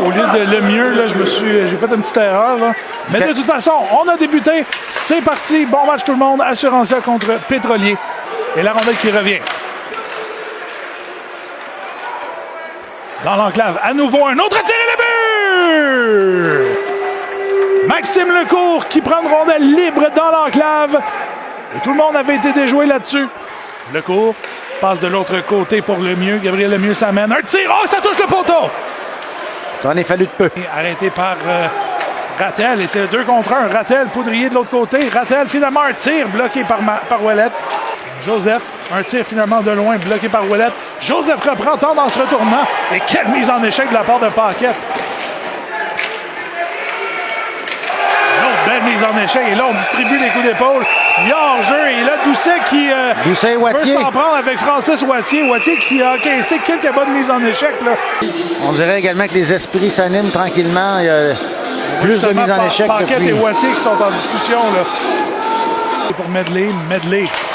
au lieu de Lemieux. J'ai fait une petite erreur. Là. Mais de toute façon, on a débuté. C'est parti. Bon match tout le monde. Assurantia contre Pétrolier. Et la rondelle qui revient. Dans l'enclave, à nouveau un autre tir et le but! Maxime Lecourt qui prend une rondelle libre dans l'enclave. Et tout le monde avait été déjoué là-dessus. Lecourt passe de l'autre côté pour Lemieux. Gabriel Lemieux s'amène. Un tir. Oh, ça touche le poteau! Ça en est fallu de peu. Arrêté par Rattel. Et c'est 2 contre 1. Rattel, Poudrier de l'autre côté. Rattel, finalement, un tir bloqué par Ouellette. Joseph, un tir finalement de loin, bloqué par Ouellette. Joseph reprend tendance retournant. Et quelle mise en échec de la part de Paquette. Une autre belle mise en échec. Et là, on distribue les coups d'épaule. Il y a hors-jeu. Et là, Doucet qui Wattier peut s'en prendre avec Francis Wattier. Wattier qui a encaissé quelques bonnes mises en échec. Là. On dirait également que les esprits s'animent tranquillement. Il y a plus de mises en échec. Paquette et Wattier qui sont en discussion. Là. Pour Medley,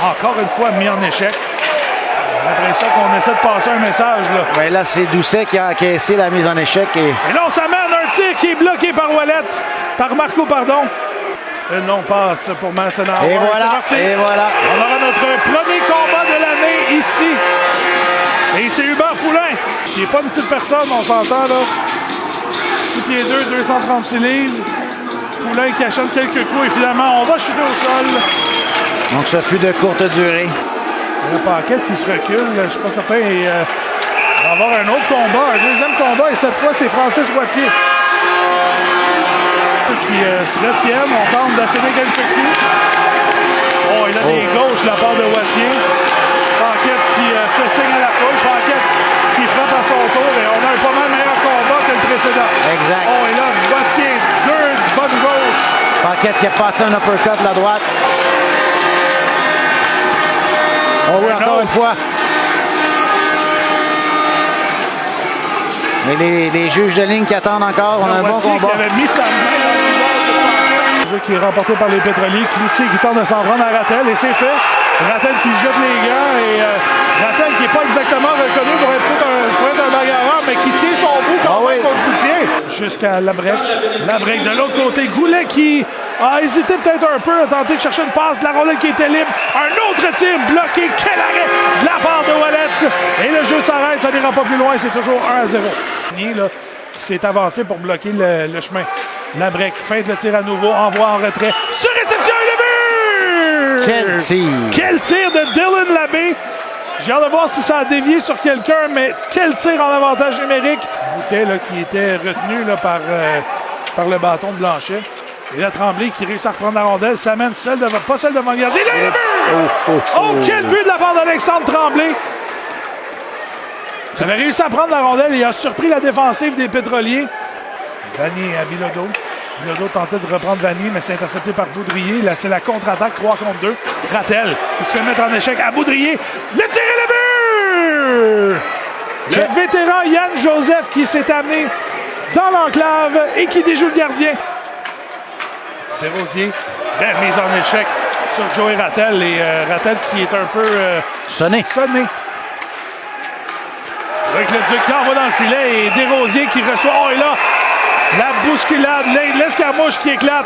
encore une fois mis en échec. J'ai l'impression qu'on essaie de passer un message. Là, ouais, là c'est Doucet qui a encaissé la mise en échec. Et là, on s'amène un tir qui est bloqué par Marco, pardon. Une longue passe pour Massenard. Et voilà, et voilà. On aura notre premier combat de l'année ici. Et c'est Hubert Poulain, qui n'est pas une petite personne, on s'entend là. 6 pieds 2, 236 livres. Poulain qui achète quelques coups et finalement, on va chuter au sol. Donc, ça fut de courte durée. Le Paquette qui se recule, je ne suis pas certain. Il va y avoir un autre combat, un deuxième combat, et cette fois, c'est Francis Wattier qui se retiennent. On tente d'asséner quelques coups. Oh, il a des gauches de la part de Wattier. Paquette qui fait signe à la foule. Paquette qui frappe à son tour. Et on a un pas mal meilleur combat que le précédent. Exact. Oh, et là, Wattier, 2 bonnes gauches. Paquette qui a passé un uppercut de la droite. Oh oui, encore une fois. Mais les juges de ligne qui attendent encore. On a un bon combat. Qui avait mis sa main dans le jeu qui est remporté par les Pétroliers. Cloutier qui tente de s'en prendre à Rattel. Et c'est fait. Rattel qui jette les gants. Et Rattel qui n'est pas exactement reconnu pour être un bagarreur, mais qui tient son bout quand même contre Cloutier. Jusqu'à Labrec. Labrec de l'autre côté. Goulet qui a hésité peut-être un peu, a tenté de chercher une passe de la rondelle qui était libre. Un autre tir bloqué. Quel arrêt de la part de Ouellette. Et le jeu s'arrête. Ça n'ira pas plus loin. C'est toujours 1-0. Là, qui s'est avancé pour bloquer le chemin. Labrec feinte le tir à nouveau, envoie en retrait. Sur réception et le but! Quel tir! Quel tir de Dylan Labbé! J'ai hâte de voir si ça a dévié sur quelqu'un, mais quel tir en avantage numérique! Boutet là, qui était retenu là, par le bâton de Blanchet. Et là, Tremblay qui réussit à reprendre la rondelle, s'amène pas seul devant le gardien. Là, le but! Oh, quel but de la part d'Alexandre Tremblay! Il avait réussi à prendre la rondelle et a surpris la défensive des Pétroliers. Vanier à Bilodeau. Bilodeau tentait de reprendre Vanier, mais c'est intercepté par Boudrier. Là, c'est la contre-attaque, 3 contre 2. Rattel qui se fait mettre en échec à Boudrier. Le tir et le but! Le vétéran Yann Joseph qui s'est amené dans l'enclave et qui déjoue le gardien. Desrosiers, belle mise en échec sur Joey Rattel. Et Rattel qui est un peu sonné. Avec le Duc qui envoie dans le filet et Desrosiers qui reçoit. Oh, et là, la bousculade, l'escarmouche qui éclate.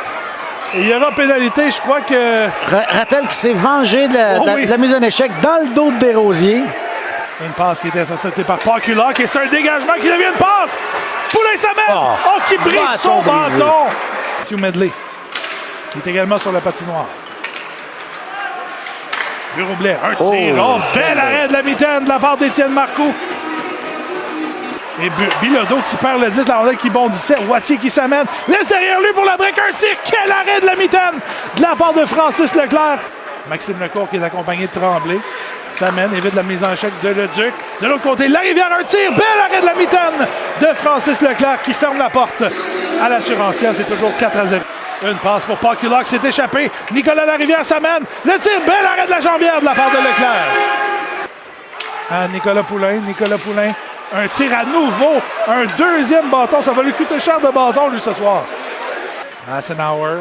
Et il y aura pénalité, je crois que... Rattel qui s'est vengé de la mise en échec dans le dos de Desrosiers. Une passe qui était interceptée par Paculac et c'est un dégagement qui devient une passe. Poulain s'amène. Oh, qui brise son bâton. Hugh Medley, qui est également sur la patinoire. Bureau-Blais, un tir. Oh, bel arrêt de la mitaine de la part d'Étienne Marcoux. Et Bilodeau qui perd le 10, la rondelle qui bondissait. Wattier qui s'amène. Laisse derrière lui pour la break. Un tir. Quel arrêt de la mitaine de la part de Francis Leclerc. Maxime Lecourt qui est accompagné de Tremblay. S'amène, évite la mise en échec de Leduc. De l'autre côté, Larivière, un tir. Bel arrêt de la mitaine de Francis Leclerc qui ferme la porte à l'Assurantia. C'est toujours 4-0. Une passe pour Paculac, s'est échappé. Nicolas Larivière s'amène. Le tir, bel arrêt de la jambière de la part de Leclerc. À Nicolas Poulain. Un tir à nouveau. Un deuxième bâton. Ça va lui coûter cher de bâton, lui, ce soir. Massenauer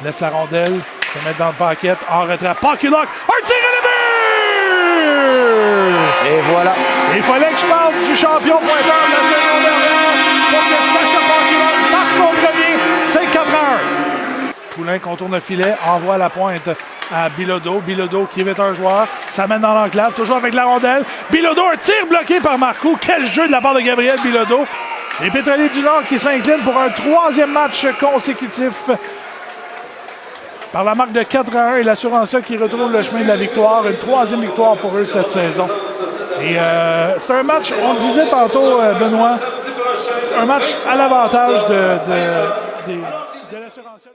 laisse la rondelle. Se mettre dans le paquet. En retrait. Paculac. Un tir et le but! Et voilà. Il fallait que je parle du champion pointeur de la saison dernière. terrain, contourne le filet, envoie la pointe à Bilodeau. Bilodeau qui est un joueur, s'amène dans l'enclave, toujours avec la rondelle. Bilodeau, un tir bloqué par Marcoux. Quel jeu de la part de Gabriel Bilodeau. Les Pétroliers du Nord qui s'inclinent pour un 3e match consécutif par la marque de 4-1 et l'Assurantia qui retrouve le chemin de la victoire. Une 3e victoire pour eux cette saison. Et c'est un match, on disait tantôt, Benoît, un match à l'avantage de l'Assurantia.